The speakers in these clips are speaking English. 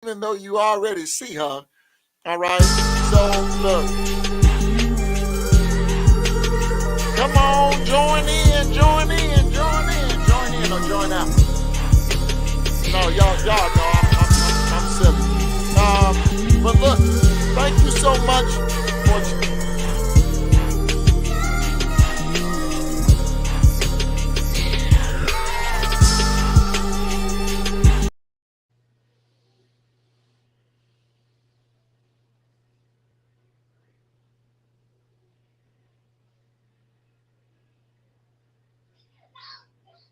even though you already see her. All right. So look, come on, join in, join in, join in, join in, or join out. No, y'all know I'm silly. But look, thank you so much for.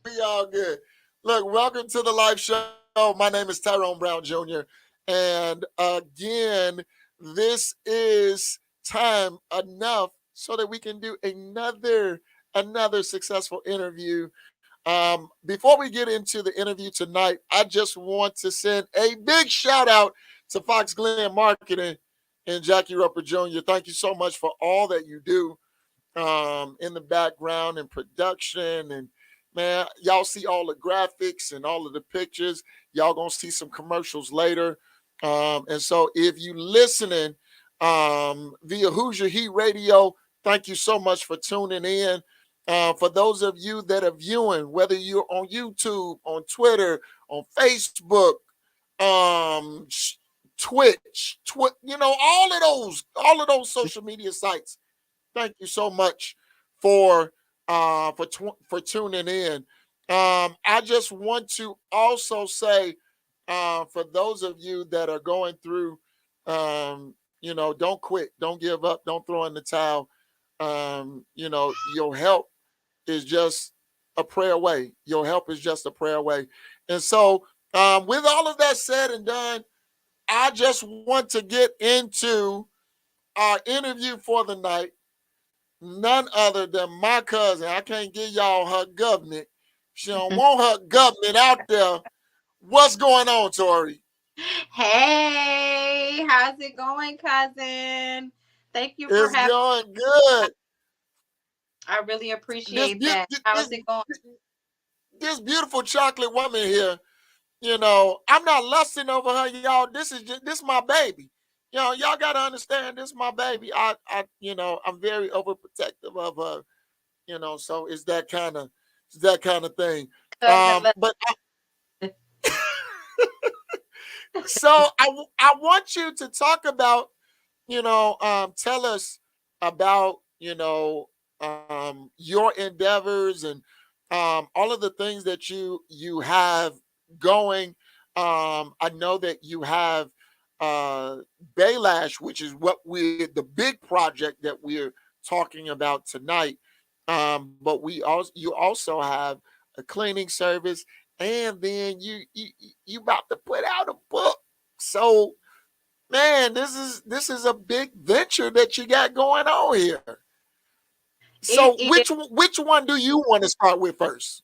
We all good. Look, welcome to the live show. My name is Tyrone Brown Jr. And again, this is time enough so that we can do another successful interview. Before we get into the interview tonight, I just want to send a big shout out to Fox Glen Marketing and Jackie Roper Jr. Thank you so much for all that you do in the background and production. And man, y'all see all the graphics and all of the pictures. Y'all gonna see some commercials later. And so if you listening via Hoosier Heat Radio, thank you so much for tuning in. For those of you that are viewing, whether you're on YouTube, on Twitter, on Facebook, um, Twitch, all of those social media sites, thank you so much for for tuning in. I just want to also say for those of you that are going through, don't quit, don't give up, don't throw in the towel. Your help is just a prayer away. Your help is just a prayer away. And so, with all of that said and done, I just want to get into our interview for the night. None other than my cousin. I can't give y'all her government. She don't want her government out there. What's going on, Tori? Hey, how's it going, cousin? Thank you for It's having going good. I really This appreciate beau- that. this How's it going? this beautiful chocolate woman here. I'm not lusting over her, y'all. This my baby. Y'all gotta understand this my baby. I'm very overprotective of her. So it's that kind of thing. Cousin, But so I want you to talk about, tell us about, your endeavors and all of the things that you have going. I know that you have uh, Baylash, which is the big project that we're talking about tonight. But you also have a cleaning service, and then you about to put out a book. So man, this is a big venture that you got going on here. So it is. which one do you want to start with first?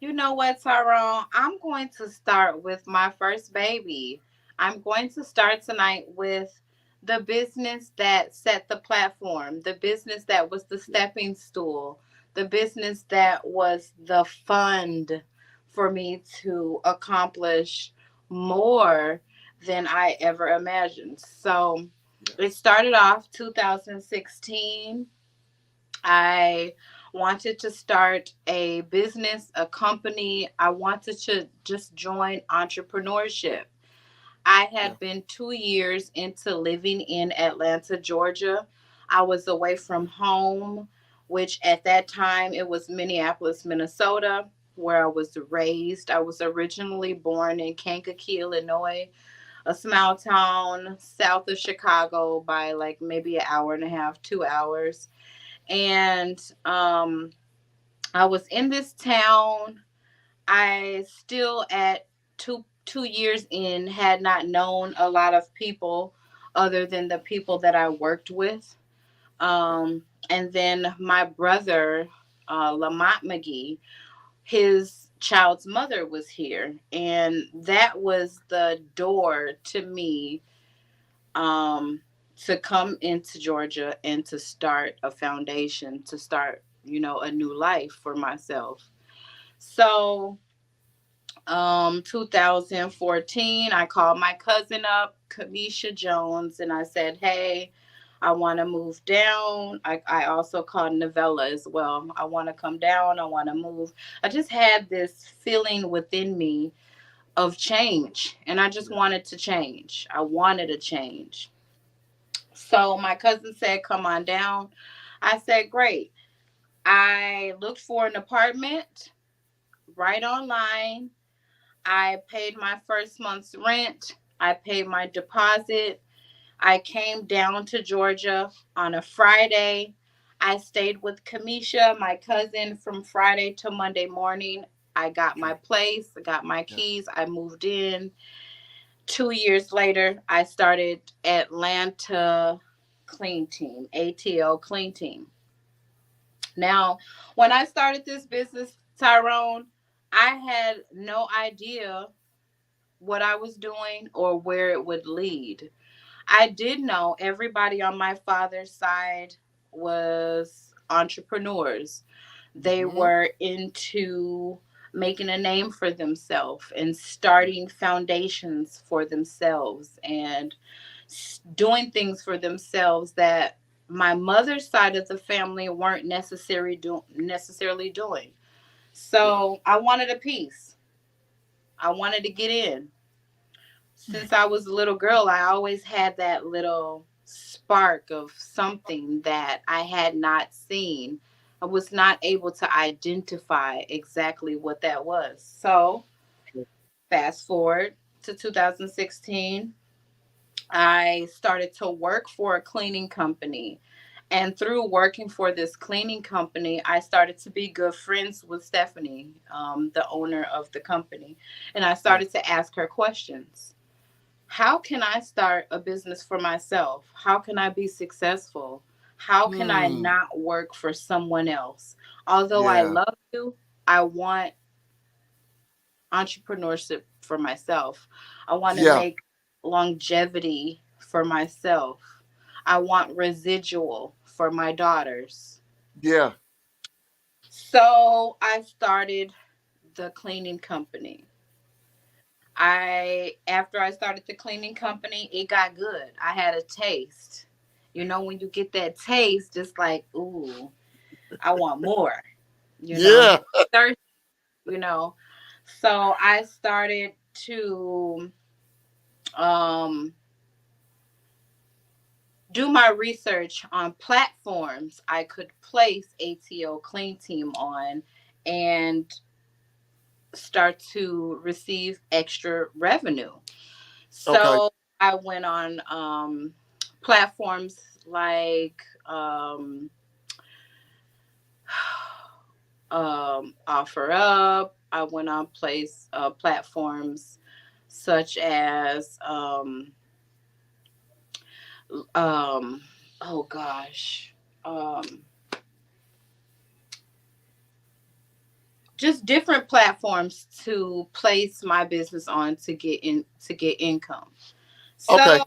You know what, Tyrone? I'm going to start with my first baby. I'm going to start tonight with the business that set the platform, the business that was the stepping stool, the business that was the fund for me to accomplish more than I ever imagined. So it started off 2016. I wanted to start a business, a company. I wanted to just join entrepreneurship. I Yeah. had been 2 years into living in Atlanta, Georgia. I was away from home, which at that time it was Minneapolis, Minnesota, where I was raised. I was originally born in Kankakee, Illinois, a small town south of Chicago by like maybe an hour and a half, 2 hours. And I was in this town. I still at two years in had not known a lot of people other than the people that I worked with. And then my brother, Lamont McGee, his child's mother was here, and that was the door to me um, to come into Georgia and to start a foundation, to start, a new life for myself. So 2014, I called my cousin up, Kamisha Jones, and I said, hey, I want to move down. I also called Novella as well. I want to come down. I want to move. I just had this feeling within me of change, and I just Yeah. wanted to change. I wanted a change. So my cousin said, come on down. I said, great. I looked for an apartment right online. I paid my first month's rent. I paid my deposit. I came down to Georgia on a Friday. I stayed with Kamisha, my cousin, from Friday to Monday morning. I got my Okay. place, I got my Yeah. keys, I moved in. 2 years later, I started Atlanta Clean Team, ATL Clean Team. Now, when I started this business, Tyrone, I had no idea what I was doing or where it would lead. I did know everybody on my father's side was entrepreneurs. They Mm-hmm. were into making a name for themselves and starting foundations for themselves and doing things for themselves that my mother's side of the family weren't necessarily doing. Yeah. So I wanted a piece. I wanted to get in. Since I was a little girl, I always had that little spark of something that I had not seen. I was not able to identify exactly what that was. So, fast forward to 2016, I started to work for a cleaning company. And through working for this cleaning company, I started to be good friends with Stephanie, the owner of the company. And I Yeah. started to ask her questions. How can I start a business for myself? How can I be successful? How can I Hmm. not work for someone else? Although I Yeah. love you, I want entrepreneurship for myself. I want to Yeah. make longevity for myself. I want residual for my daughters. Yeah. So I started the cleaning company. I After I started the cleaning company, it got good. I had a taste. You know, when you get that taste, it's like, ooh, I want more. Yeah. Thirsty. You know. So I started to um, do my research on platforms I could place ATO Clean Team on, and start to receive extra revenue. Okay. So I went on platforms like Offer Up. I went on platforms such as um, oh gosh, um, just different platforms to place my business on to get income. So Okay.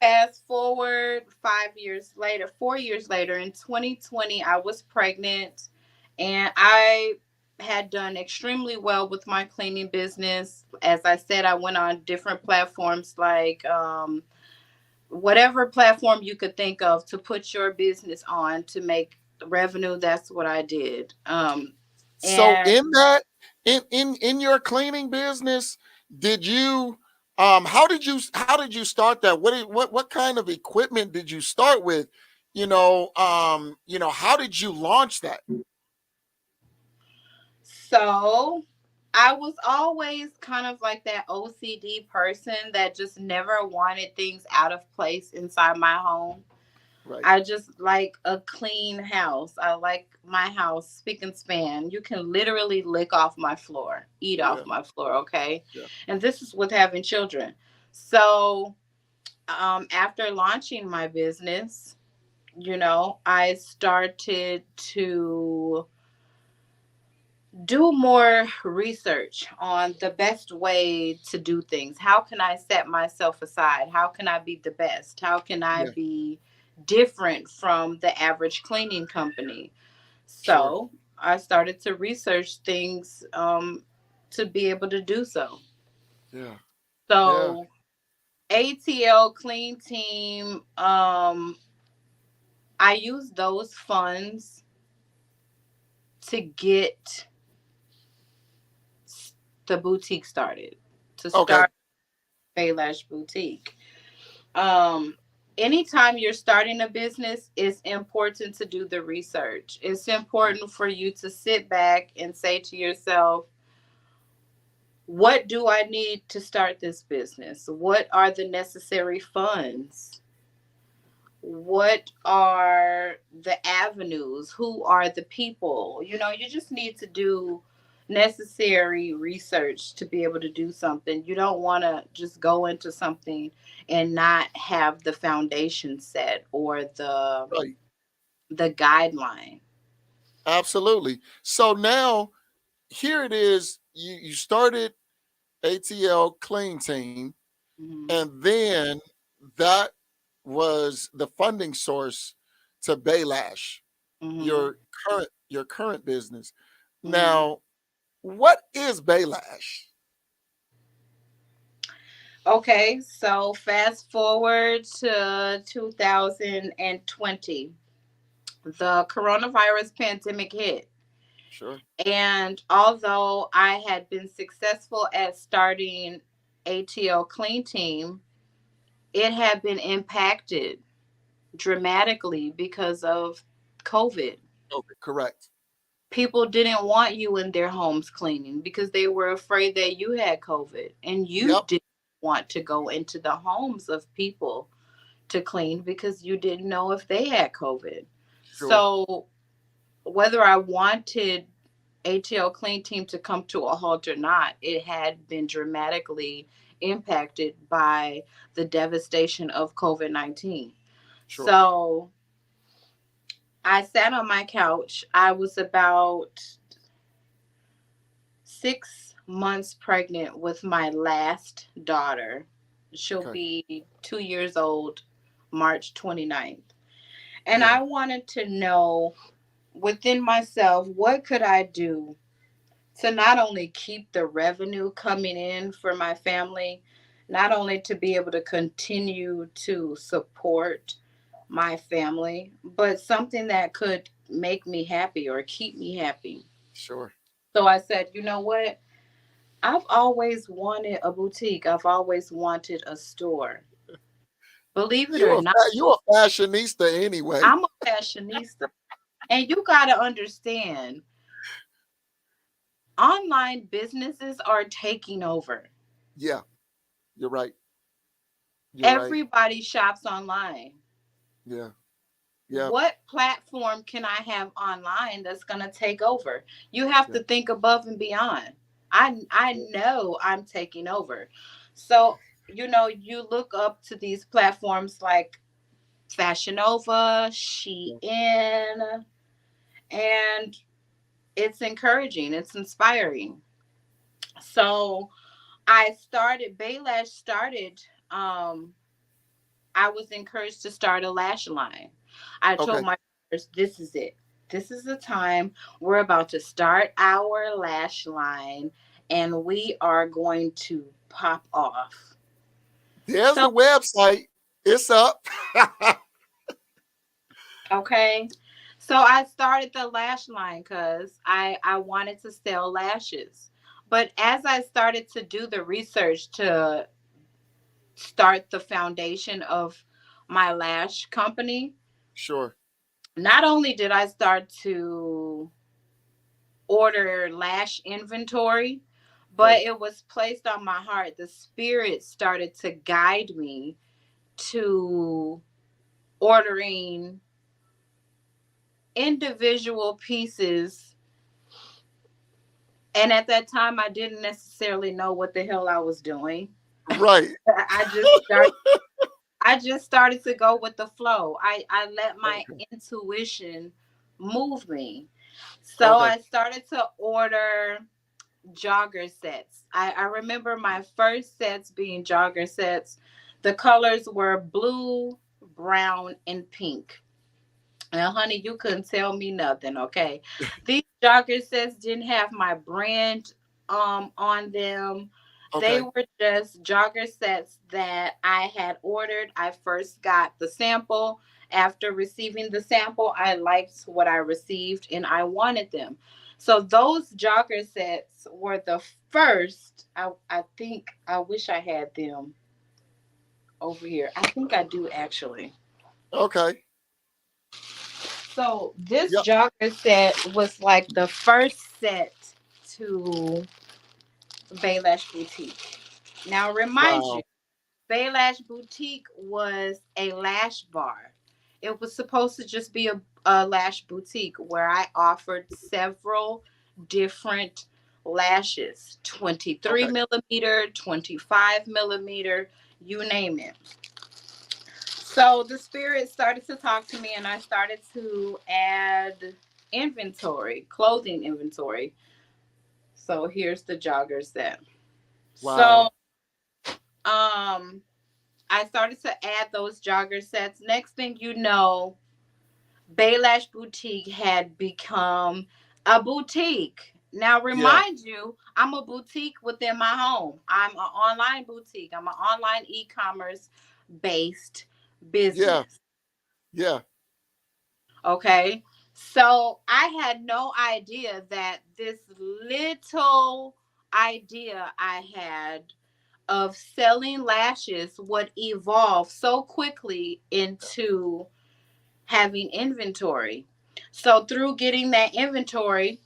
fast forward 5 years later, 4 years later, in 2020, I was pregnant, and I had done extremely well with my cleaning business. As I said, I went on different platforms like whatever platform you could think of to put your business on to make revenue. That's what I did. So And in that, in your cleaning business, did you how did you start that? What kind of equipment did you start with? How did you launch that? So I was always kind of like that OCD person that just never wanted things out of place inside my home. Right. I just like a clean house. I like my house spick and span. You can literally lick off my floor, eat off Yeah. my floor, okay? Yeah. And this is with having children. So, after launching my business, I started to do more research on the best way to do things. How can I set myself aside? How can I be the best? How can I Yeah. be different from the average cleaning company? Sure. So I started to research things to be able to do so. Yeah. Yeah. So ATL Clean Team, I use those funds to get the boutique started, to Okay. start Baylash Boutique. Um, Anytime you're starting a business, it's important to do the research. It's important for you to sit back and say to yourself, what do I need to start this business? What are the necessary funds? What are the avenues? Who are the people? You just need to do necessary research to be able to do something. You don't want to just go into something and not have the foundation set or Right. the guideline. Absolutely. So now here it is. You started ATL Clean Team, Hmm. and then that was the funding source to Baylash, Hmm. your current business. Hmm. Now, what is Baylash? Okay, so fast forward to 2020. The coronavirus pandemic hit. Sure. And although I had been successful at starting ATL Clean Team, it had been impacted dramatically because of COVID. Okay. Correct. People didn't want you in their homes cleaning because they were afraid that you had COVID. And you Yep. didn't want to go into the homes of people to clean because you didn't know if they had COVID. Sure. So, whether I wanted ATL Clean Team to come to a halt or not, it had been dramatically impacted by the devastation of COVID-19. Sure. So I sat on my couch. I was about 6 months pregnant with my last daughter. She'll Okay. be 2 years old March 29th. And Yeah. I wanted to know within myself, what could I do to not only keep the revenue coming in for my family, not only to be able to continue to support my family, but something that could make me happy or keep me happy. Sure. So I said, you know what? I've always wanted a boutique. I've always wanted a store. Believe it or not, You a fashionista anyway. I'm a fashionista. And you got to understand, online businesses are taking over. Yeah. You're right. You're right. Everybody shops online. Yeah. Yeah. What platform can I have online that's going to take over? You have Yeah. to think above and beyond. I know I'm taking over. So, you look up to these platforms like Fashion Nova, Yeah. Shein, and it's encouraging, it's inspiring. So, Baylash started um I was encouraged to start a lash line. I told Okay. my daughters, this is it. This is the time we're about to start our lash line and we are going to pop off. There's So, the website. It's up. okay. So I started the lash line because I wanted to sell lashes. But as I started to do the research to start the foundation of my lash company, Sure. not only did I start to order lash inventory, but Right. it was placed on my heart. The spirit started to guide me to ordering individual pieces. And at that time, I didn't necessarily know what the hell I was doing. Right. I just started. I just started to go with the flow. I let my Okay. intuition move me. So Okay. I started to order jogger sets. I remember my first sets being jogger sets. The colors were blue, brown, and pink. Now, honey, you couldn't tell me nothing, okay? These jogger sets didn't have my brand on them. They Okay. were just jogger sets that I had ordered. I first got the sample. After receiving the sample, I liked what I received and I wanted them. So those jogger sets were the first. I think I wish I had them over here. I think I do actually. Okay. So this Yep. jogger set was like the first set to Baylash Boutique. Now remind you, Wow. Baylash Boutique was a lash bar. It was supposed to just be a lash boutique where I offered several different lashes, 23 Okay. millimeter, 25 millimeter, you name it. So the spirit started to talk to me and I started to add inventory, clothing inventory. So here's the jogger set. So Wow. um I started to add those jogger sets. Next thing you know, Baylash Boutique had become a boutique. Now, Yeah. remind you, I'm a boutique within my home. I'm an online boutique. I'm an online e-commerce based Yeah. business. Yeah. Okay. So I had no idea that this little idea I had of selling lashes would evolve so quickly into having inventory. So through getting that inventory,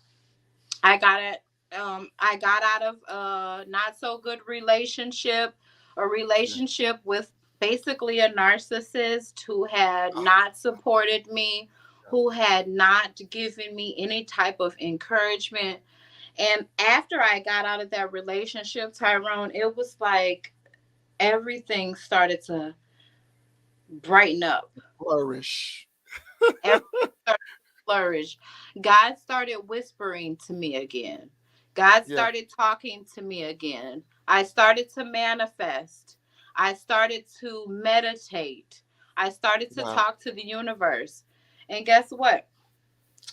I got it. I got out of a not so good relationship, a Yeah. relationship with basically a narcissist who had not supported me, who had not given me any type of encouragement. And after I got out of that relationship, Tyrone, it was like everything started to brighten up. Flourish. Everything started to flourish. God started whispering to me again. God Yeah. started talking to me again. I started to manifest. I started to meditate. I started to Wow. talk to the universe. And guess what?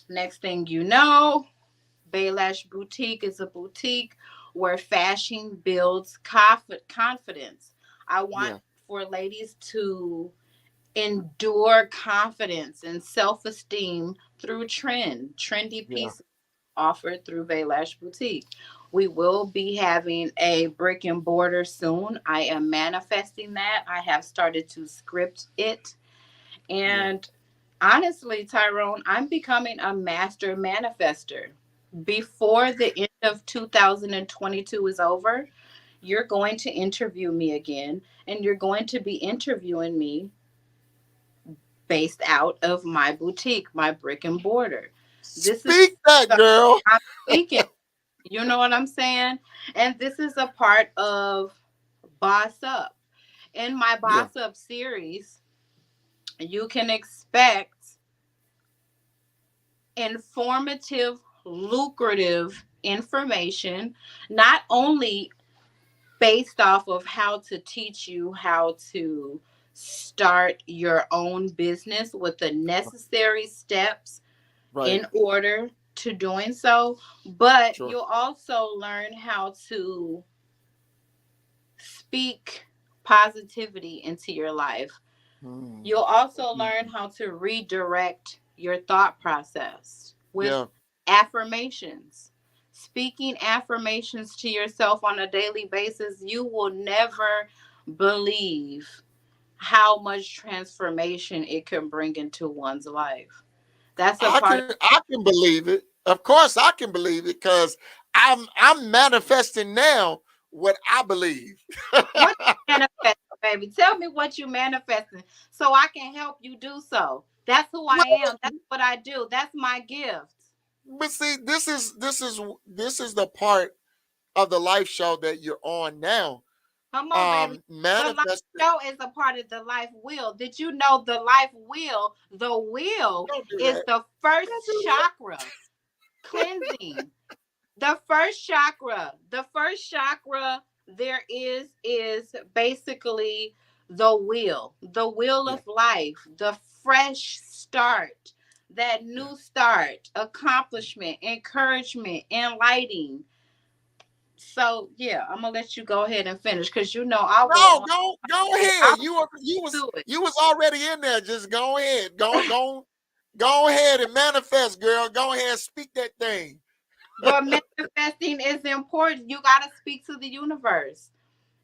Next thing you know, Baylash Boutique is a boutique where fashion builds confidence. I want Yeah. for ladies to endure confidence and self-esteem through trendy Yeah. pieces offered through Baylash Boutique. We will be having a brick and mortar soon. I am manifesting that. I have started to script it. Yeah. And honestly, Tyrone, I'm becoming a master manifester. Before the end of 2022 is over, you're going to interview me again, and you're going to be interviewing me based out of my boutique, my brick and mortar. This is Speak that, something girl. I'm speaking. You know what I'm saying? And this is a part of Boss Up. In my Yeah. Boss Up series, you can expect informative, lucrative information, not only based off of how to teach you how to start your own business with the necessary steps Right. in order to doing so, but Sure. you'll also learn how to speak positivity into your life. Mm. You'll also Mm. learn how to redirect your thought process with Yeah. affirmations. Speaking affirmations to yourself on a daily basis, you will never believe how much transformation it can bring into one's life. That's a part of I can believe it. Of course, I can believe it because I'm manifesting now what I believe. what you manifesting, baby. Tell me what you manifesting so I can help you do so. That's who I Well, am. That's what I do. That's my gift. but see, this is the part of the life show that you're on now. Come on, baby. The life Manifesting. show is a part of the life wheel. Did you know the life wheel, the wheel Don't do is that. the Don't first do chakra cleansing? The first chakra there is basically the wheel that. of life, the fresh start, that Yeah. new start, accomplishment, encouragement, enlightening. So yeah, I'm gonna let you go ahead and finish because you know I will No, on go it. I ahead. will do it. You was already in there. Just go ahead. Go ahead and manifest, girl. Go ahead and speak that thing. But manifesting is important. You gotta speak to the universe.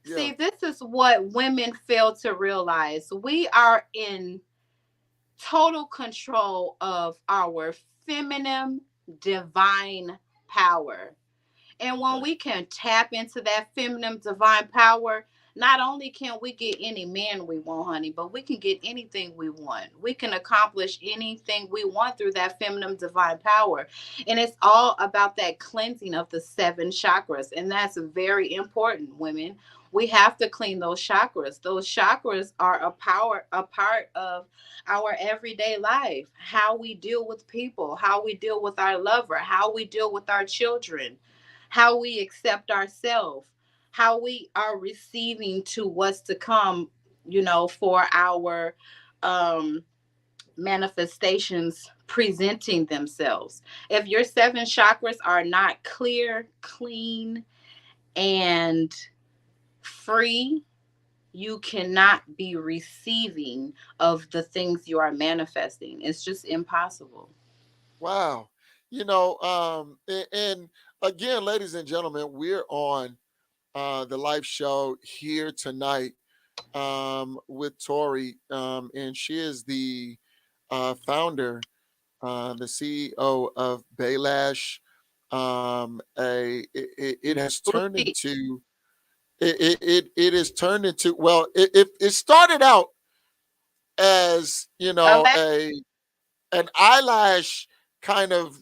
Yeah. See, this is what women fail to realize. We are in total control of our feminine divine power. And when Okay. we can tap into that feminine divine power, not only can we get any man we want, honey, but we can get anything we want. We can accomplish anything we want through that feminine divine power. And it's all about that cleansing of the seven chakras. And that's very important, women. We have to clean those chakras. Those chakras are a part of our everyday life. How we deal with people, how we deal with our lover, how we deal with our children, how we accept ourselves, how we are receiving to what's to come, for our um, manifestations presenting themselves. If your seven chakras are not clear, clean, and free, you cannot be receiving of the things you are manifesting. It's just impossible. Wow. And again, ladies and gentlemen, we're on the live show here tonight with Tori, and she is the founder, the CEO of Baylash. It has turned Boutique. into it is turned into, well, it started out as A la- a an eyelash kind of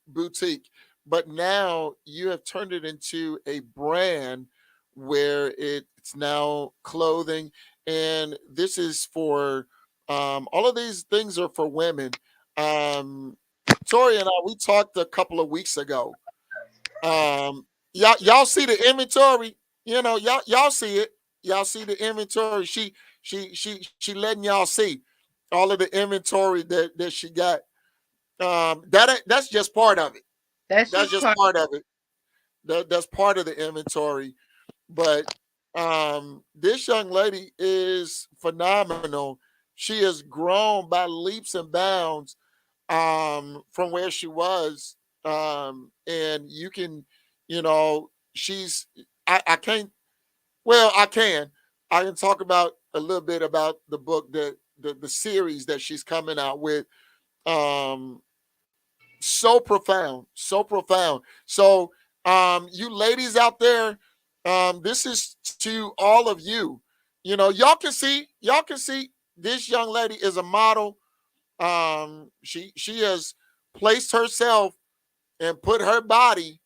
boutique, but now you have turned it into a brand where it's now clothing, and this is for all of these things are for women. um Tori and I, we talked a couple of weeks ago. Y'all see the inventory. Y'all see it. Y'all see the inventory. She letting y'all see all of the inventory that she got. That's just part of it. that's That's just just part. part of it. That's part of the inventory. But this young lady is phenomenal. She has grown by leaps and bounds from where she was. And you can, she's I can't, well, I can talk about a little bit about the book, that the series that she's coming out with. Um, so profound, so profound. So, you ladies out there, this is to all of you. Y'all can see this young lady is a model. She has placed herself and put her body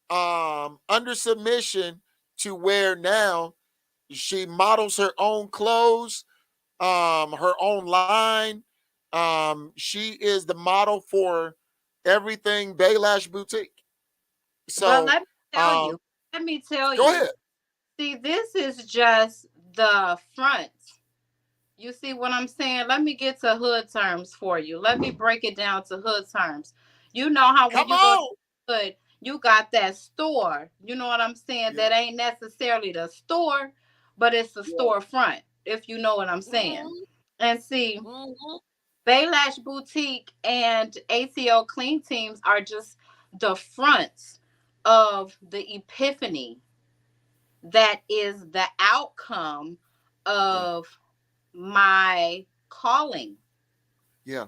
under submission to where now she models her own clothes, her own line. She is the model for everything Baylash Boutique. But So, let me tell um, you, let me tell go you. ahead. See, this is just the front. You see what I'm saying? Let me get to hood terms for you. Let me break it down to hood terms. You know how when Come you go to on. hood, you got that store. You know what I'm saying? Yeah. That ain't necessarily the store, but it's the Yeah. storefront, if you know what I'm saying. Hmm. And see, Hmm. Baylash Boutique and ATL Clean Teams are just the fronts of the epiphany that is the outcome Yeah. of my calling. Yeah.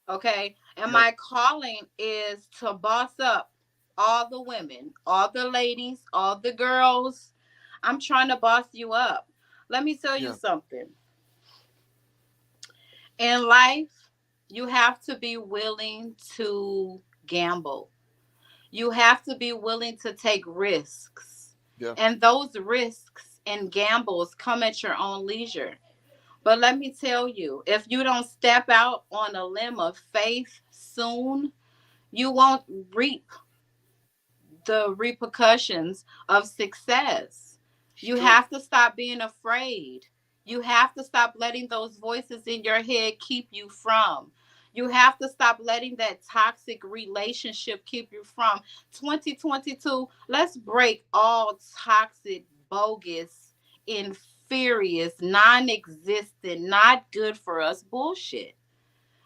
Okay. And Yep. my calling is to boss up all the women, all the ladies, all the girls. I'm trying to boss you up. Let me tell you Yeah. something. In life, you have to be willing to gamble. You have to be willing to take risks. Yeah. And those risks and gambles come at your own leisure. But let me tell you, if you don't step out on a limb of faith soon, you won't reap the repercussions of success. It's You true. have to stop being afraid. You have to stop letting those voices in your head keep you from. You have to stop letting that toxic relationship keep you from 2022. Let's break all toxic, bogus, inferious, non existent, not good for us bullshit.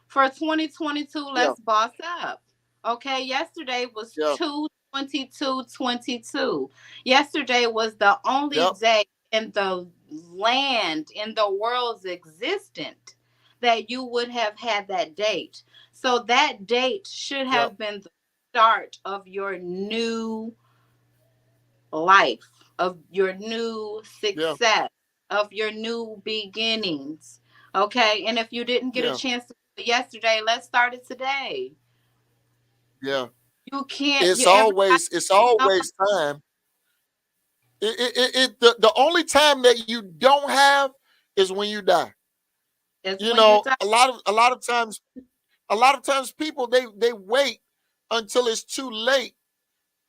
For 2022, Yeah. let's boss up. Okay, yesterday was Yeah. 2/22/22. Yesterday was the only Yep. day in the land, in the world's existence, that you would have had that date. So that date should Yep. have been the start of your new life, of your new Yeah. success, of your new beginnings. Okay. And if you didn't get a Yeah. chance to do it yesterday, let's start it today. Yeah. You can't, It's you everybody always it's know always time. The only time that you don't have is when you die. it's You when you know, die. a lot of times people they wait until it's too late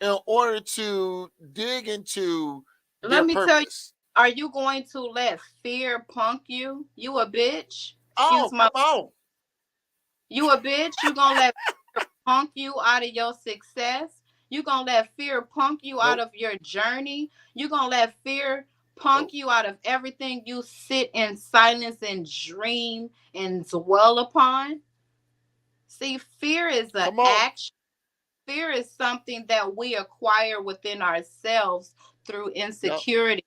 in order to dig into their Let me tell you, purpose. are you going to let fear punk you? You a bitch. Excuse Oh, my, come on. you a bitch. You gonna let punk you out of your success? You gonna let fear punk you out Nope. of your journey? You gonna let fear punk Nope. you out of everything you sit in silence and dream and dwell upon? See, fear is an Come on. action. Fear is something that we acquire within ourselves through Yep. insecurity.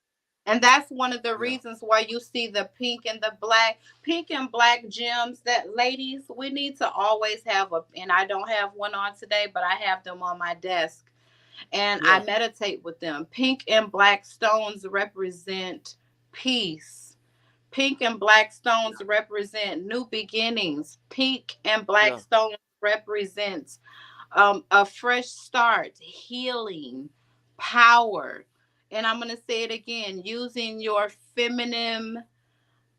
And that's one of the Yeah. reasons why you see the pink and black gems. That ladies, we need to always have a, and I don't have one on today, but I have them on my desk and I Yeah. meditate with them. Pink and black stones represent peace. Pink and black stones represent new beginnings. Pink and black Yeah. stones represents a fresh start, healing, power. And I'm going to say it again, using your feminine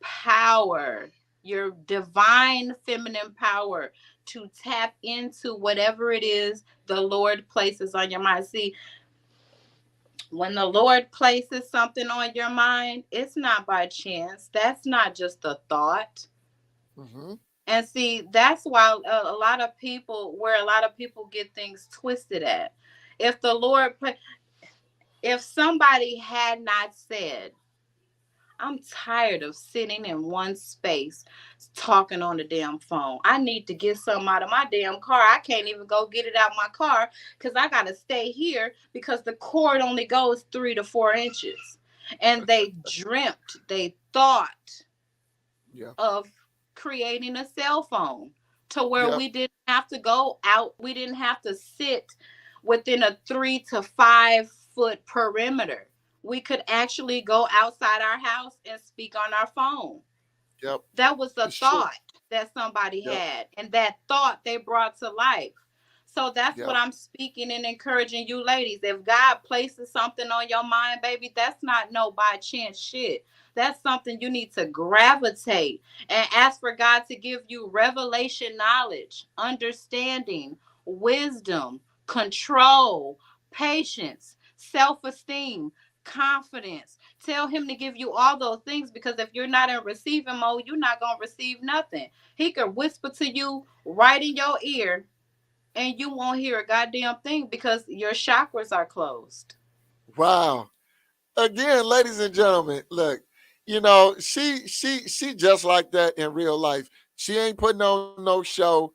power, your divine feminine power to tap into whatever it is the Lord places on your mind. See, when the Lord places something on your mind, it's not by chance. That's not just a thought. Hmm. And see, that's why a lot of people, where a lot of people get things twisted at. If the Lord, if somebody had not said, I'm tired of sitting in one space talking on the damn phone. I need to get something out of my damn car. I can't even go get it out my car because I got to stay here because the cord only goes 3 to 4 inches. And they dreamt, they thought Yeah. of creating a cell phone to where Yep. we didn't have to go out, we didn't have to sit within a 3 to 5 foot perimeter. We could actually go outside our house and speak on our phone. Yep. That was a It's true. thought that somebody Yep. had, and that thought they brought to life. So that's what Yep. I'm speaking and encouraging you ladies. If God places something on your mind, baby, that's not no by chance shit. That's something you need to gravitate and ask for God to give you revelation knowledge, understanding, wisdom, control, patience, self esteem, confidence. Tell him to give you all those things, because if you're not in receiving mode, you're not going to receive nothing. He could whisper to you right in your ear and you won't hear a goddamn thing because your chakras are closed. Wow. Again, ladies and gentlemen, look, you know, she just like that in real life. She ain't putting on no show.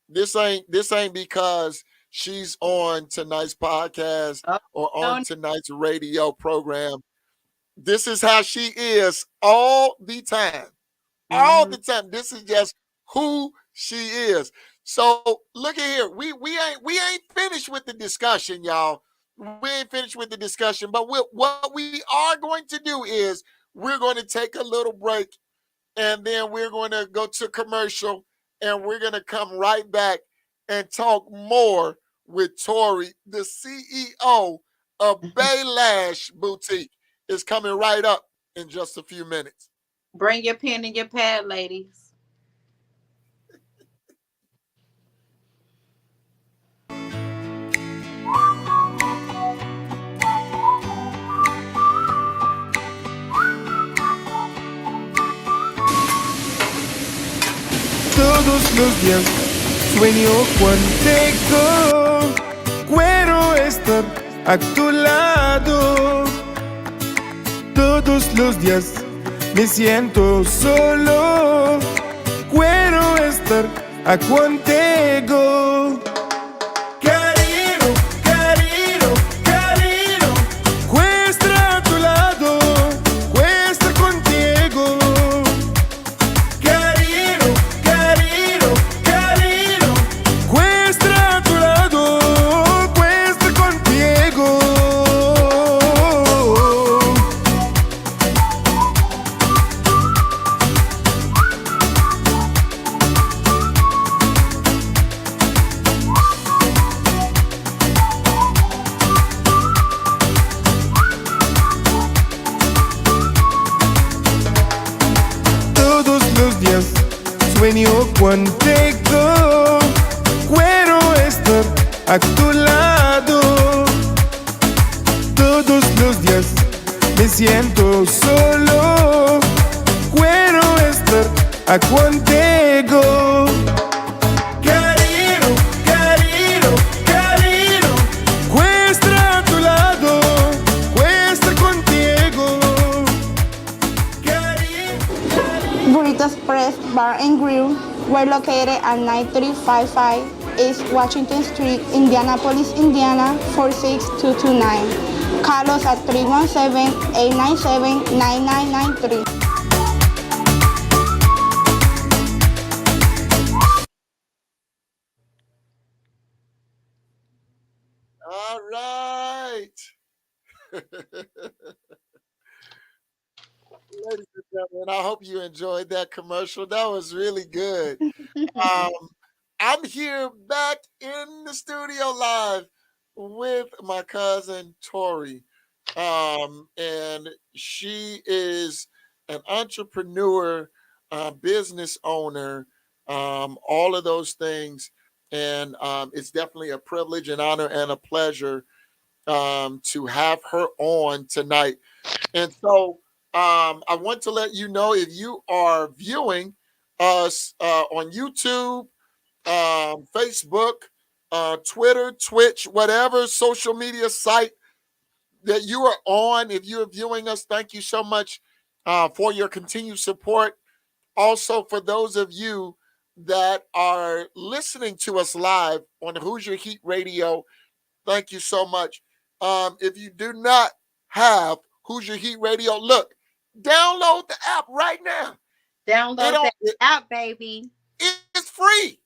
This ain't because she's on tonight's podcast Oh, or on no. tonight's radio program. This is how she is all the time. All Mm-hmm. the time. This is just who she is. So look at here. We ain't finished with the discussion, y'all. We ain't finished with the discussion. But what we are going to do is we're going to take a little break, and then we're going to go to commercial, and we're going to come right back and talk more with Tori, the CEO of Bay Lash Boutique. Is coming right up in just a few minutes. Bring your pen and your pad, ladies. Todos los días sueño contigo. Quiero estar a tu lado. Todos los días me siento solo. Quiero estar a contigo. Carino, carino, carino. Quiero a tu lado. Quiero estar contigo. Carino, carino, carino. Quiero a tu lado. Quiero estar contigo. Todos los días sueño contigo. Quiero estar a tu lado. Todos los días me siento solo. Quiero estar a contigo. Carino, carino, carino. Quiero estar a tu lado. Quiero estar contigo. Burrito Express Bar and Grill. We're located at 9355 East Washington Street, Indianapolis, Indiana 46229. Call us at 317-897-9993. All right. Ladies and gentlemen, I hope you enjoyed that commercial. That was really good. Um, I'm here back in the studio live with my cousin Tori. And she is an entrepreneur, business owner, all of those things. And it's definitely a privilege, an honor, and a pleasure to have her on tonight. And so I want to let you know if you are viewing us on YouTube, Facebook, Twitter, Twitch, whatever social media site that you are on, if you are viewing us, thank you so much for your continued support. Also, for those of you that are listening to us live on Hoosier Heat Radio, thank you so much. If you do not have Hoosier Heat Radio, look, download the app right now. Download that app, baby. It's free.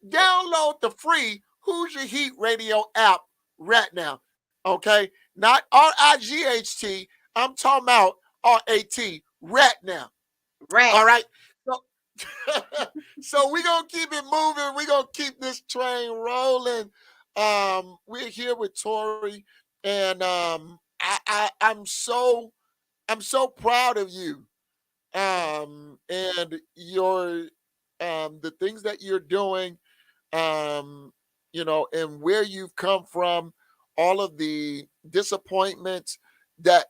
Download the free Hoosier Heat Radio app right now. Okay? Not RIGHT. I'm talking about RAT right now. Right. All right. So, so we're gonna keep it moving. We're gonna keep this train rolling. We're here with Tori, and I'm so proud of you. And your the things that you're doing, and where you've come from, all of the disappointments that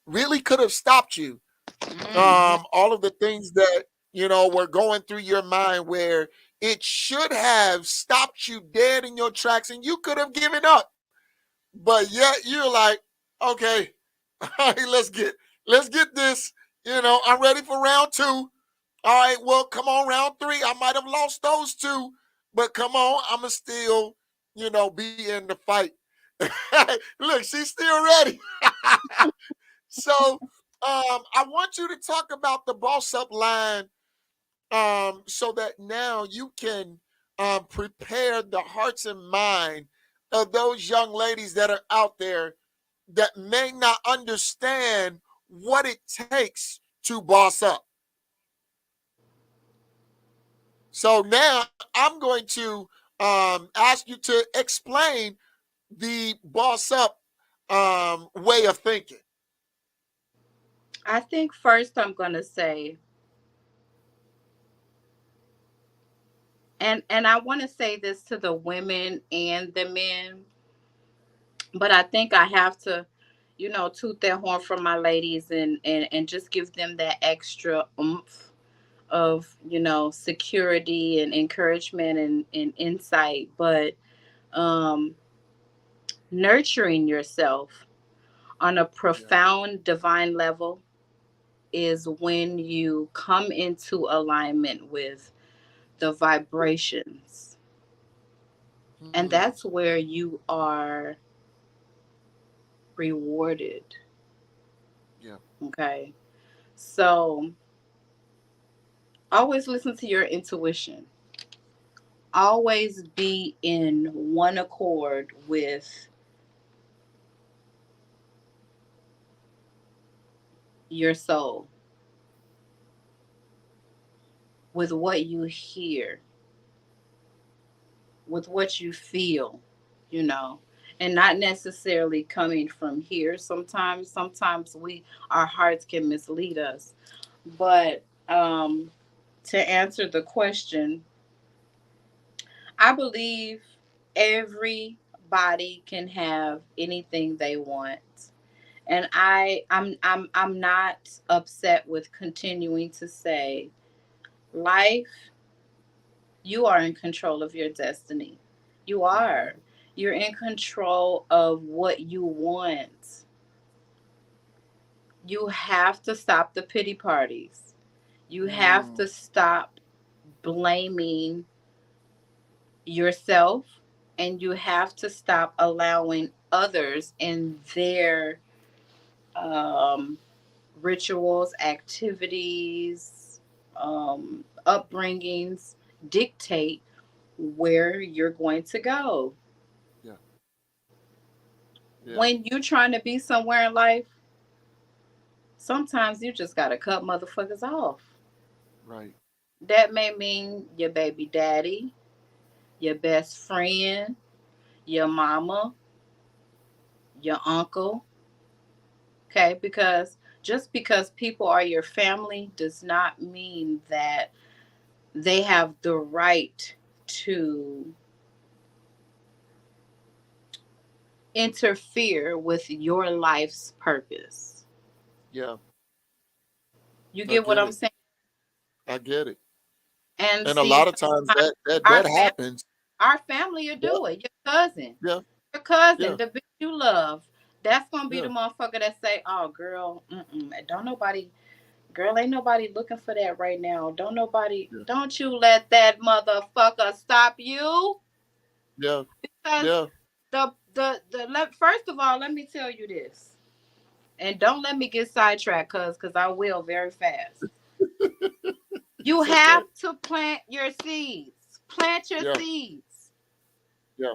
really could have stopped you, Mm-hmm. all of the things that were going through your mind where it should have stopped you dead in your tracks and you could have given up, but yet you're like, okay, all right, let's get this. I'm ready for round two. All right, well, come on, round three. I might have lost those two, but come on, I'ma still, be in the fight. Look, she's still ready. So I want you to talk about the boss up line, so that now you can prepare the hearts and mind of those young ladies that are out there that may not understand what it takes to boss up. So now I'm going to ask you to explain the boss up way of thinking. I think first I'm gonna say, and I want to say this to the women and the men, but I think I have to, toot their horn for my ladies and just give them that extra oomph of, security and encouragement and insight, but um, nurturing yourself on a Yeah. profound divine level is when you come into alignment with the vibrations. And Mm, that's where you are rewarded. yeah. Okay. So always listen to your intuition. Always be in one accord with your soul, with what you hear, with what you feel, you know, and not necessarily coming from here. Sometimes our hearts can mislead us. But to answer the question, I believe everybody can have anything they want. And I'm not upset with continuing to say, life, you are in control of your destiny. You Mm-hmm. are. You're in control of what you want. You have to stop the pity parties. You have Mm, to stop blaming yourself, and you have to stop allowing others in their um, rituals, activities, upbringings dictate where you're going to go. yeah. Yeah. When you're trying to be somewhere in life, sometimes you just got to cut motherfuckers off. Right. That may mean your baby daddy, your best friend, your mama, your uncle. Okay, because just because people are your family does not mean that they have the right to interfere with your life's purpose. Yeah. You I get what get I'm it. saying? I get it. And And a see, lot of times sometimes that our family, happens. our family will Yeah. do it. Your cousin, Yeah. your cousin, Yeah. the bitch you love, that's gonna be the Yeah. motherfucker that say, "Oh, girl, don't nobody, girl, ain't nobody looking for that right now. Yeah. Don't you let that motherfucker stop you." Yeah. Because Yeah. first of all, let me tell you this, and don't let me get sidetracked, cause I will very fast. You It's okay. have to plant your seeds. Plant your Yeah. seeds. Yeah.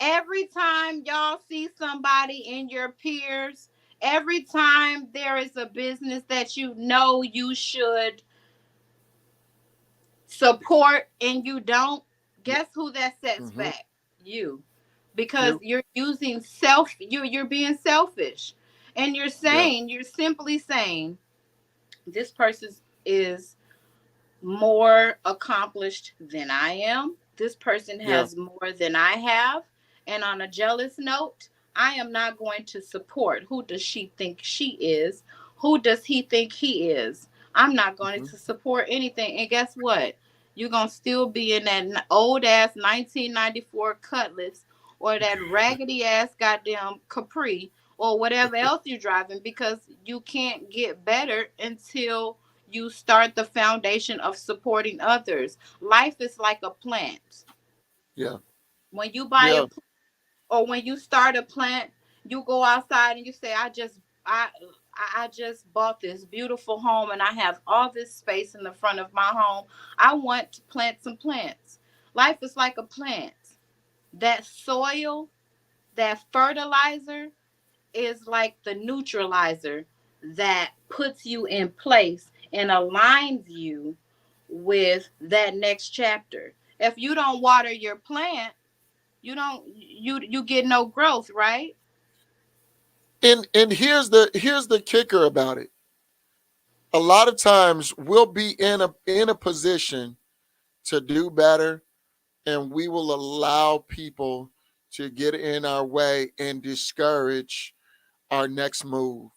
Every time y'all see somebody in your peers, every time there is a business that you know you should support and you don't, Yeah. guess who that sets Mm-hmm. back? You. Because You. you're being selfish. And Yeah. you're simply saying, this person is more accomplished than I am. This person Yeah. has more than I have. And on a jealous note, I am not going to support. Who does she think she is? Who does he think he is? I'm not going Mm-hmm. to support anything. And guess what? You're going to still be in that old ass 1994 Cutlass or that raggedy ass goddamn Capri or whatever else you're driving, because you can't get better until you start the foundation of supporting others. Life is like a plant. Yeah. When you buy a Yeah. plant, or when you start a plant, you go outside and you say, I just bought this beautiful home and I have all this space in the front of my home. I want to plant some plants. Life is like a plant. That soil, that fertilizer, is like the neutralizer that puts you in place and aligns you with that next chapter. If you don't water your plant, you get no growth, right? And here's the kicker about it. A lot of times we'll be in a position to do better, and we will allow people to get in our way and discourage our next move.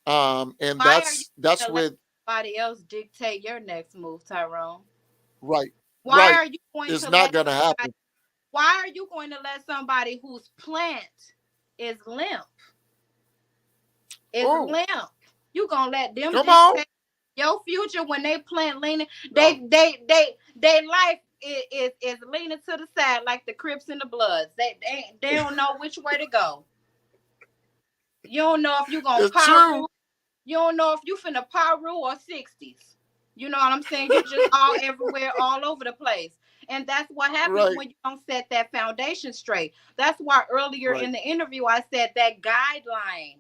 And Why are you that's gonna let with somebody else dictate your next move, Tyrone? Right. Why Right. are you going It's to not let gonna somebody, happen. why are you going to let somebody whose plant is limp Oh, you gonna let them come on. dictate your future when they plant leaning? No. They life is leaning to the side like the Crips and the Bloods. They don't know which way to go. You don't know if you gonna It's power true. rule. You don't know if you finna power rule or 60s. You know what I'm saying? You just all everywhere, all over the place. And that's what happens Right. when you don't set that foundation straight. That's why earlier Right. in the interview I said that guideline,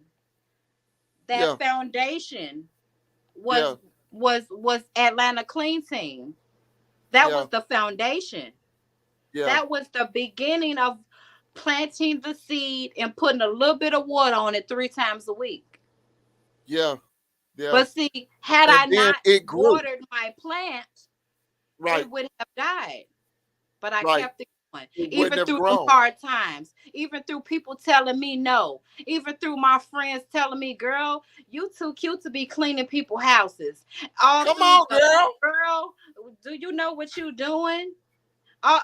that Yeah. foundation was Yeah. was Atlanta Clean Team. That was Yeah. the foundation. Yeah. That was the beginning of planting the seed and putting a little bit of water on it 3 times a week. Yeah. Yeah. But see, had And I then not it grew. watered my plant, Right. it would have died. But I Right. kept it going. It wouldn't Even have through them grown. hard times, even through people telling me no, even through my friends telling me, girl, you too cute to be cleaning people's houses. All Come through on, the girl. girl, do you know what you doing? Uh,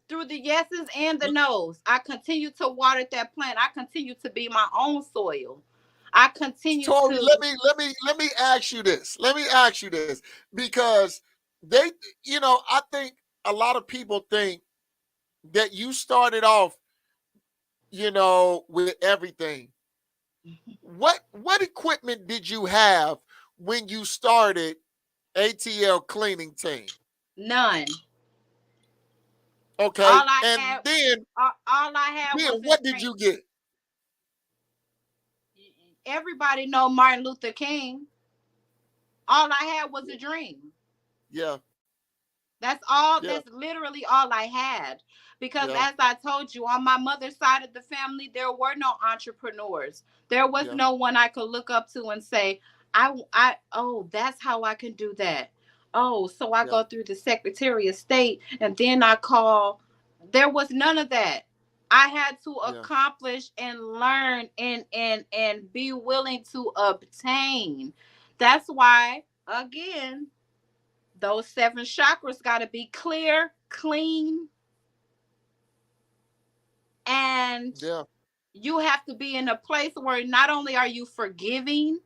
Through the yeses and the nos, I continue to water that plant. I continue to be my own soil. I continue Tori, to let me ask you this. Let me ask you this because they, I think a lot of people think that you started off, with everything. What equipment did you have when you started ATL cleaning team? none. Okay, All I and had, then all I had then was a what did dream. you get? Everybody know Martin Luther King. All I had was a dream. Yeah, That's all. yeah, That's literally all I had. Because yeah, as I told you, on my mother's side of the family, there were no entrepreneurs. There was yeah, no one I could look up to and say, oh, that's how I can do that. Oh, so I yeah, go through the Secretary of State and then I call. There was none of that. I had to yeah, accomplish and learn and be willing to obtain. That's why, again, those 7 chakras got to be clear, clean, and yeah, you have to be in a place where not only are you forgiving,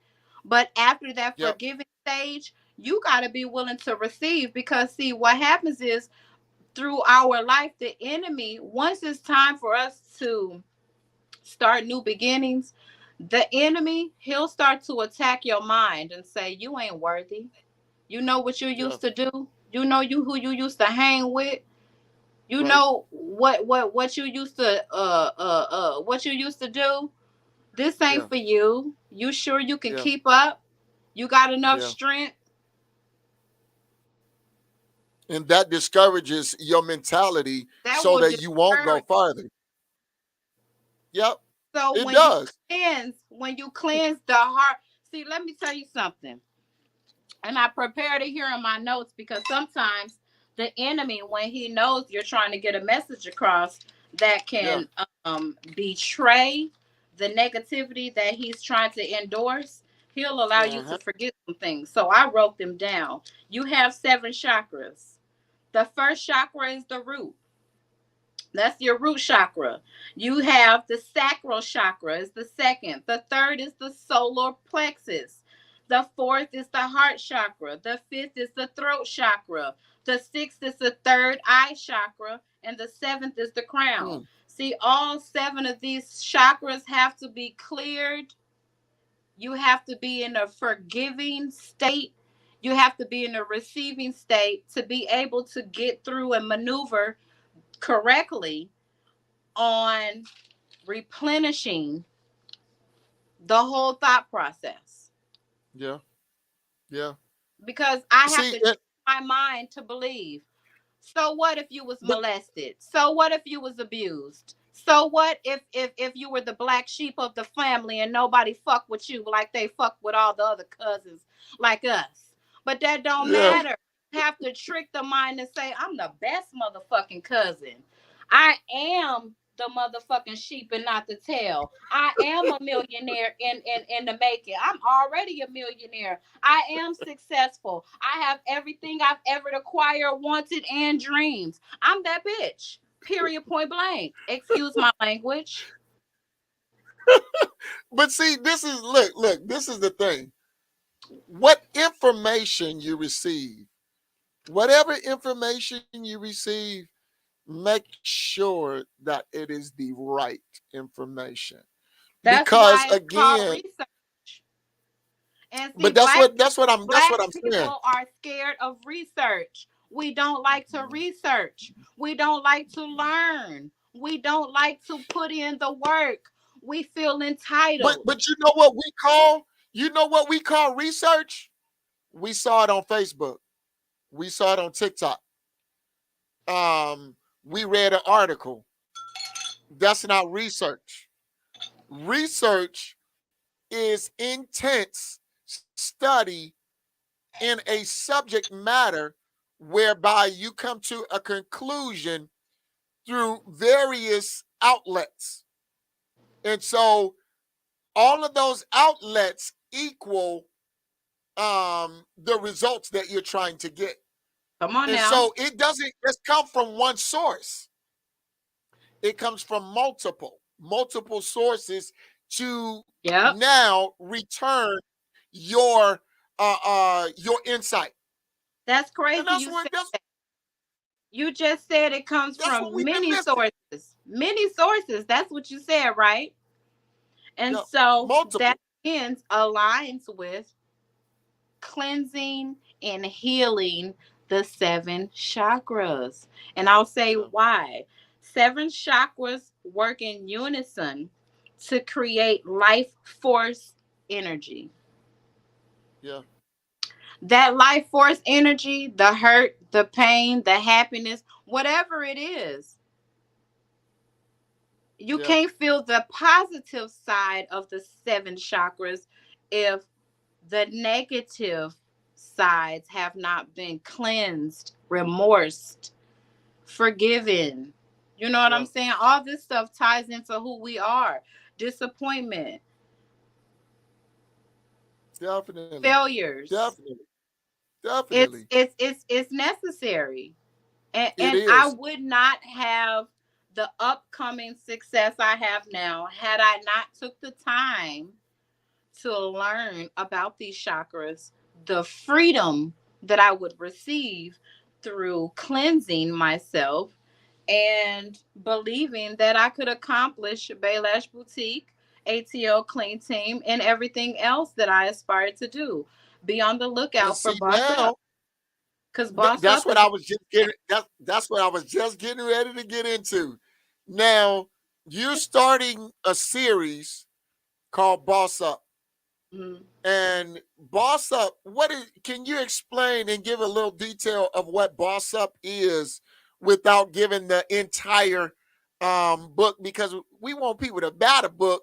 but after that yeah, forgiving stage, you got to be willing to receive. Because, see, what happens is through our life, the enemy, once it's time for us to start new beginnings, the enemy, he'll start to attack your mind and say, you ain't worthy. You know what you yeah. used to do? You know you who you used to hang with? You Right. know what you used to what you used to do? This ain't Yeah, for you. You sure you can yeah, keep up? You got enough yeah. strength? And that discourages your mentality That so will that you won't go discourage. farther. Yep, So it does. when you cleanse the heart, see, let me tell you something. And I prepared it here in my notes because sometimes the enemy, when he knows you're trying to get a message across that Yeah. can betray the negativity that he's trying to endorse, he'll allow you to Uh-huh. forget some things. So I wrote them down. You have 7 chakras. The first chakra is the root. That's your root chakra. You have the sacral chakra is the second. The third is the solar plexus. The fourth is the heart chakra. The fifth is the throat chakra. The sixth is the third eye chakra. And the seventh is the crown. Hmm. See, all 7 of these chakras have to be cleared. You have to be in a forgiving state. You have to be in a receiving state to be able to get through and maneuver correctly on replenishing the whole thought process, Yeah. Yeah. because I have See, to trick my mind to believe. So what if you was but molested? So what if you was abused? So what if you were the black sheep of the family and nobody fuck with you like they fuck with all the other cousins like us? But that don't yeah, matter. You have to trick the mind and say, I'm the best motherfucking cousin. I am the motherfucking sheep and not the tail. I am a millionaire in the making. I'm already a millionaire. I am successful. I have everything I've ever acquired, wanted, and dreams. I'm that bitch. Period. Point blank. Excuse my language. But see, this is look, this is the thing. What information you receive, whatever information you receive, make sure that it is the right information. That's Because why it's called again, research. And see, but that's what black I'm saying. people are scared of research. We don't like to research. We don't like to learn. We don't like to put in the work. We feel entitled. But you know what we call research? We saw it on Facebook. We saw it on TikTok. We read an article. That's not research. Research is intense study in a subject matter whereby you come to a conclusion through various outlets. And so all of those outlets equal the results that you're trying to get. Come on And now. so it doesn't just come from one source. It comes from multiple sources to Yep. now return your insight. That's And crazy. You just said it comes that's what from we've been many missing. sources. Many sources. That's what you said, right? And Yeah, so multiple. that aligns with cleansing and healing the seven chakras. And I'll say Yeah, why. Seven chakras work in unison to create life force energy. yeah, That life force energy, the hurt, the pain, the happiness, whatever it is, you yeah, can't feel the positive side of the seven chakras if the negative sides have not been cleansed, remorsed, forgiven. You know what I'm yeah. saying? All this stuff ties into who we are. Disappointment, Definitely, failures. definitely, It's definitely. it's it's it's necessary. And, It I is. would not have the upcoming success I have now had I not took the time to learn about these chakras, the freedom that I would receive through cleansing myself and believing that I could accomplish Baylash Boutique, ATL Clean Team, and everything else that I aspire to do. Be on the And lookout for see Boss Up, now, because Boss that's Up what is I was just getting. That's what I was just getting ready to get into. Now you're starting a series called Boss Up. mm, And Boss Up, what is, can you explain and give a little detail of what Boss Up is without giving the entire book? Because we want people to buy the book,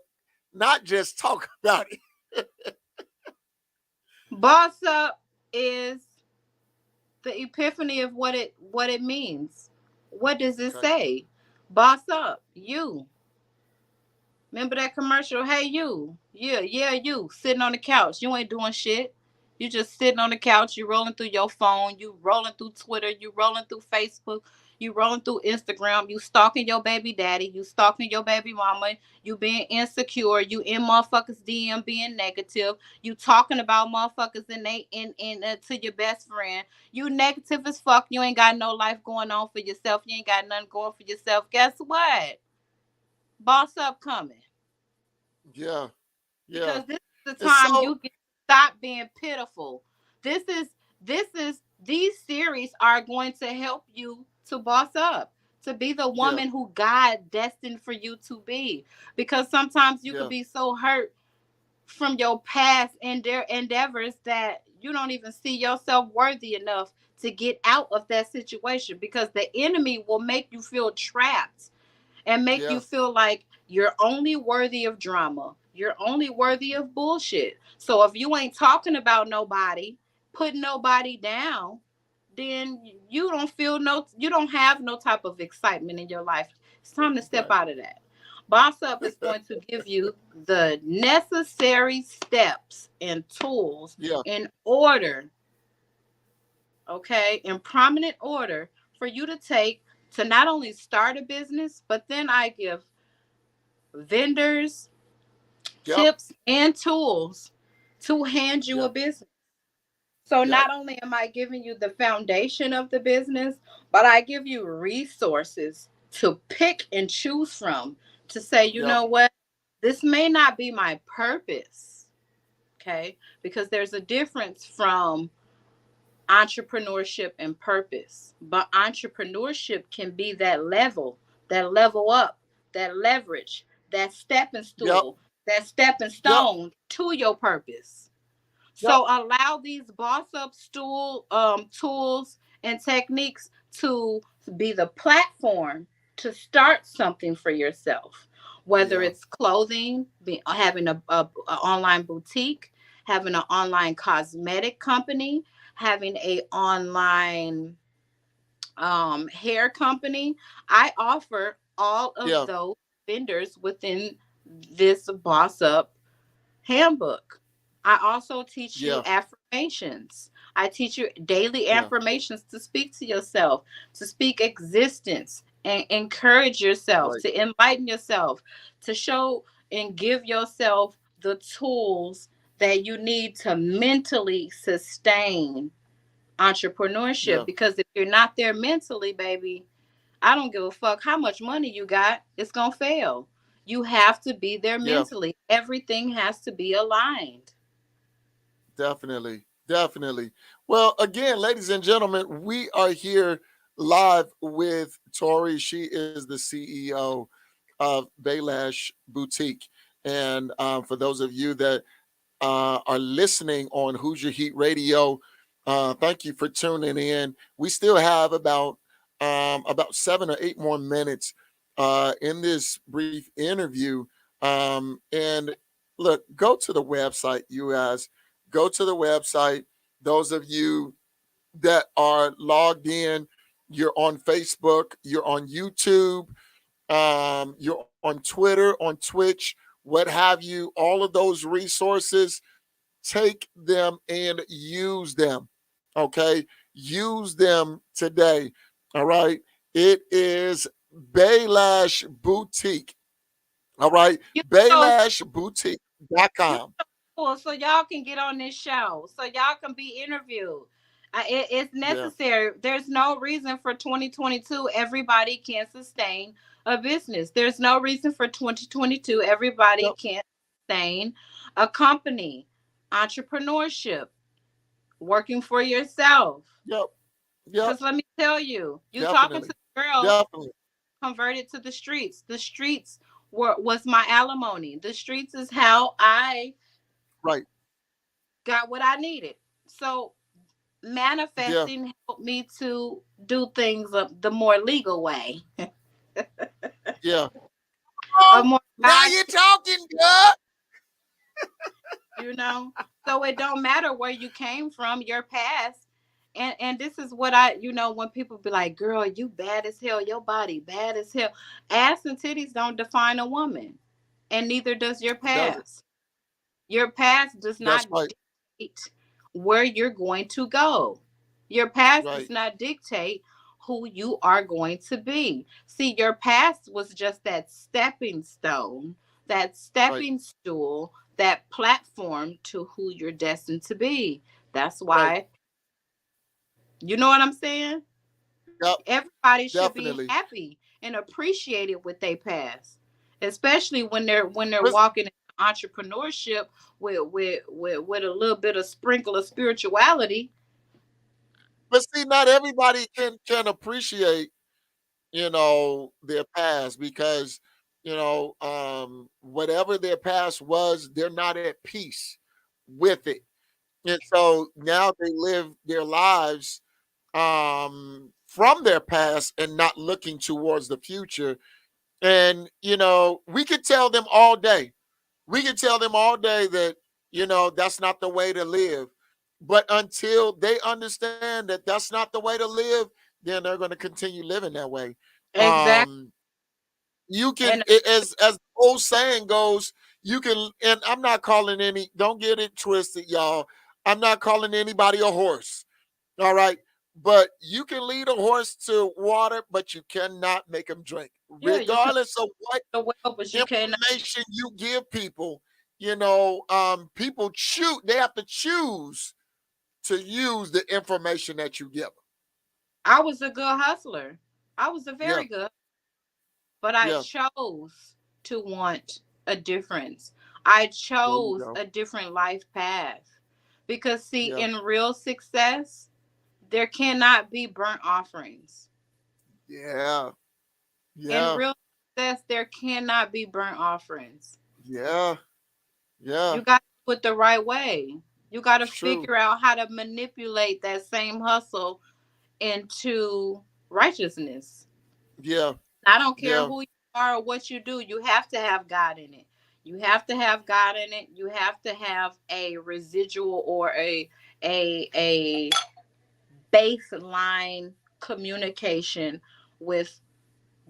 not just talk about it. Boss Up is the epiphany of what it means. What does it Okay. say? Boss up, you. Remember that commercial? Hey, you. Yeah, you. Sitting on the couch. You ain't doing shit. You just sitting on the couch. You rolling through your phone. You rolling through Twitter. You rolling through Facebook. You rolling through Instagram. You stalking your baby daddy. You stalking your baby mama. You being insecure. You in motherfuckers DM being negative. You talking about motherfuckers and they in to your best friend. You negative as fuck. You ain't got no life going on for yourself. You ain't got nothing going for yourself. Guess what? Boss up coming. Yeah, yeah. Because this is the And time so, you can stop being pitiful. These series are going to help you to boss up, to be the yeah, woman who God destined for you to be. Because sometimes you could yeah, be so hurt from your past and their endeavors that you don't even see yourself worthy enough to get out of that situation, because the enemy will make you feel trapped and make you yeah, feel like you're only worthy of drama. You're only worthy of bullshit. So if you ain't talking about nobody, putting nobody down, then you don't have no type of excitement in your life. It's time to step Right. out of that. Boss Up is going to give you the necessary steps and tools Yeah. in order, okay, in prominent order for you to take to not only start a business, but then I give vendors Yep. tips and tools to hand you a Yep. business. So Yep. not only am I giving you the foundation of the business, but I give you resources to pick and choose from to say, you Yep. know what, this may not be my purpose. Okay. Because there's a difference from entrepreneurship and purpose. But entrepreneurship can be that level up, that leverage, that stepping Yep. stool, that stepping Yep. stone to your purpose. Yep. So allow these boss up tools and techniques to be the platform to start something for yourself. Whether Yeah. it's clothing, having a online boutique, having an online cosmetic company, having a online hair company. I offer all of Yeah. those vendors within this boss up handbook. I also teach you Yeah. affirmations. I teach you daily Yeah. affirmations to speak to yourself, to speak existence and encourage yourself, Right. to enlighten yourself, to show and give yourself the tools that you need to mentally sustain entrepreneurship. Yeah. Because if you're not there mentally, baby, I don't give a fuck how much money you got, it's going to fail. You have to be there Yeah. mentally. Everything has to be aligned. Definitely. Definitely. Well, again, ladies and gentlemen, we are here live with Tori. She is the CEO of Baylash Boutique. And for those of you that are listening on Hoosier Heat Radio, thank you for tuning in. We still have about 7 or 8 more minutes in this brief interview. And look, go to the website, you guys. Go to the website. Those of you that are logged in, you're on Facebook, you're on YouTube, you're on Twitter, on Twitch, what have you. All of those resources, take them and use them. Okay, use them today. All right, it is Baylash Boutique. All right, You know, you baylashboutique.com. know, so y'all can get on this show, so y'all can be interviewed. It's Yeah, necessary. There's no reason for 2022 everybody can't sustain a business. There's no reason for 2022 everybody yep, can't sustain a company, entrepreneurship, working for yourself. yep, yep, Because let me tell you, you talking to definitely, the girl definitely. converted to the streets. The streets was my alimony. The streets is how I Right. got what I needed. So Yeah, manifesting helped me to do things the more legal way, yeah. a Oh, more now God, you're talking good. you know. So it don't matter where you came from, your past. And this is what I, when people be like, girl, you bad as hell, your body bad as hell. Ass and titties don't define a woman, and neither does your It doesn't. past. Your past does That's not right. dictate where you're going to go. Your past does Right. not dictate who you are going to be. See, your past was just that stepping stone, that Right. stepping stool, that platform to who you're destined to be. That's Right. why, you know what I'm saying? Yep. Everybody should be Definitely. happy and appreciated with their past, especially when they're But, walking in entrepreneurship with a little bit of sprinkle of spirituality. but see, not everybody can appreciate, their past, because whatever their past was, they're not at peace with it. And so now they live their lives from their past and not looking towards the future. And we could tell them all day, that that's not the way to live. But until they understand that that's not the way to live, then they're going to continue living that way. Exactly. You can, And as the old saying goes, you can, and I'm not calling any, don't get it twisted, y'all. I'm not calling anybody a horse. All right. But you can lead a horse to water, but you cannot make him drink, yeah, you can regardless of what the well, but you cannot. information you give people. People choose, they have to choose to use the information that you give them. I was a good hustler. I was a Yeah, very good, but I yeah. chose to want a difference. I There you chose go. a different life path. Because see, Yeah, in real success, there cannot be burnt offerings. yeah, In yeah, real success, there cannot be burnt offerings. yeah, yeah. You got to do it the right way. You got to It's true. figure out how to manipulate that same hustle into righteousness. Yeah, I don't care yeah, who you are or what you do, you have to have God in it. You have to have God in it. You have to have a residual or a baseline communication with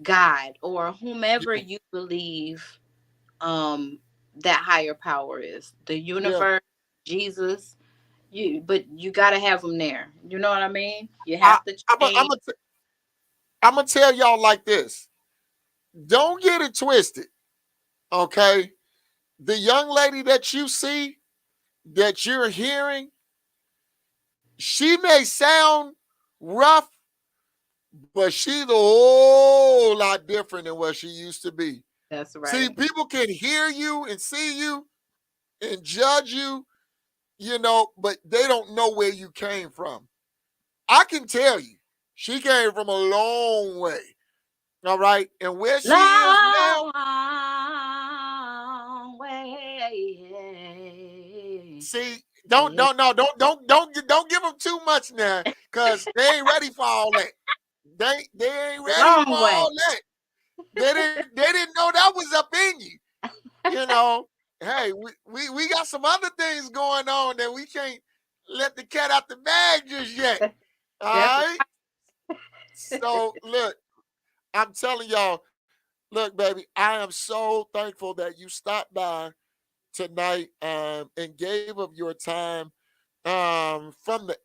God or whomever yeah, you believe that higher power is. The yeah. universe, Jesus, but you got to have them there. You know what I mean? You I, have to I'm gonna change. I'm gonna tell y'all like this. Don't get it twisted, okay? The young lady that you see, that you're hearing, she may sound rough, but she's a whole lot different than what she used to be. That's See, right. people can hear you and see you and judge you, but they don't know where you came from. I can tell you, she came from a long way. All right. And where she is now, Long way. see, don't give them too much now, because they ain't ready for all that. They ain't ready for Long way. all that. They didn't know that was up in you. You know, hey, we got some other things going on that we can't let the cat out the bag just yet. All That's right. So look, I'm telling y'all, look, baby, I am so thankful that you stopped by tonight and gave of your time from the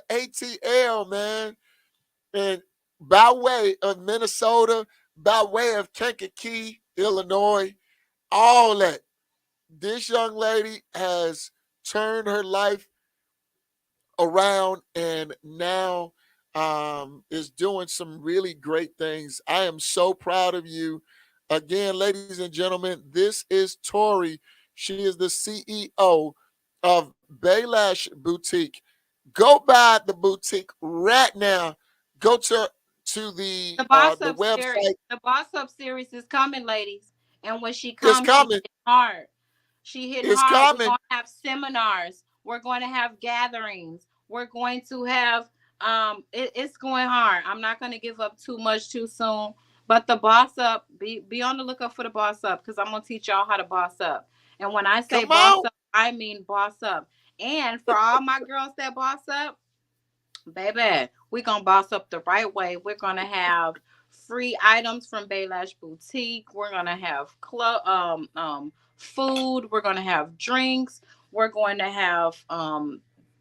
ATL, man, and by way of Minnesota, by way of Kankakee, Illinois, all that. This young lady has turned her life around and now is doing some really great things. I am so proud of you. Again, ladies and gentlemen, this is Tori. She is the CEO of Baylash Boutique. Go buy the boutique right now. Go to the boss the up series. website. The boss up series is coming, ladies. And when she It's comes, she coming. hit hard. She hitting It's hard. We're coming. going to have seminars. We're going to have gatherings. We're going to have it's going hard. I'm not going to give up too much too soon. But the boss up, be on the lookout for the boss up because I'm going to teach y'all how to boss up. And when I say Come boss on. up, I mean boss up. And for all my girls that boss up, baby, we're gonna boss up the right way. We're gonna have free items from Baylash Boutique. We're gonna have food. We're gonna have drinks. We're going to have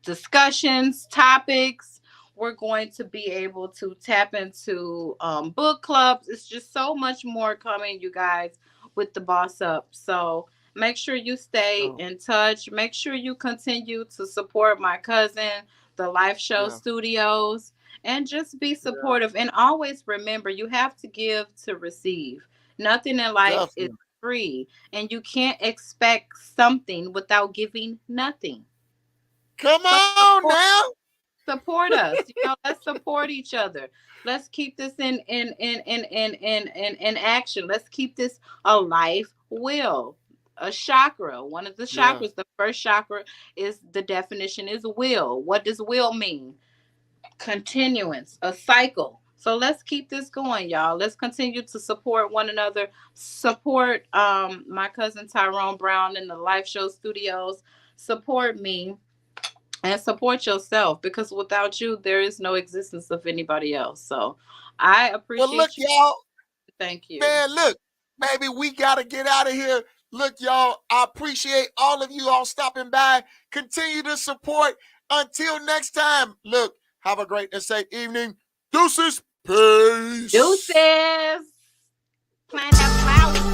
discussions, topics. We're going to be able to tap into book clubs. It's just so much more coming, you guys, with the boss up. So make sure you stay Oh, in touch. Make sure you continue to support my cousin, the Life Show yeah, Studios, and just be yeah, supportive. And always remember, you have to give to receive. Nothing in life is definitely. free, and you can't expect something without giving nothing. Come So on support, now. support us. Let's support each other. Let's keep this in action. Let's keep this a life will. A chakra. One of the Yeah, chakras, the first chakra is the definition is will. What does will mean? Continuance, a cycle. So let's keep this going, y'all. Let's continue to support one another. Support my cousin Tyrone Brown in the Life Show Studios. Support me and support yourself, because without you, there is no existence of anybody else. So I Well, look, appreciate you. y'all. Thank you. Man, look, maybe we got to get out of here. Look, y'all, I appreciate all of you all stopping by. Continue to support. Until next time, look, have a great and safe evening. Deuces. Peace. Deuces. Plan that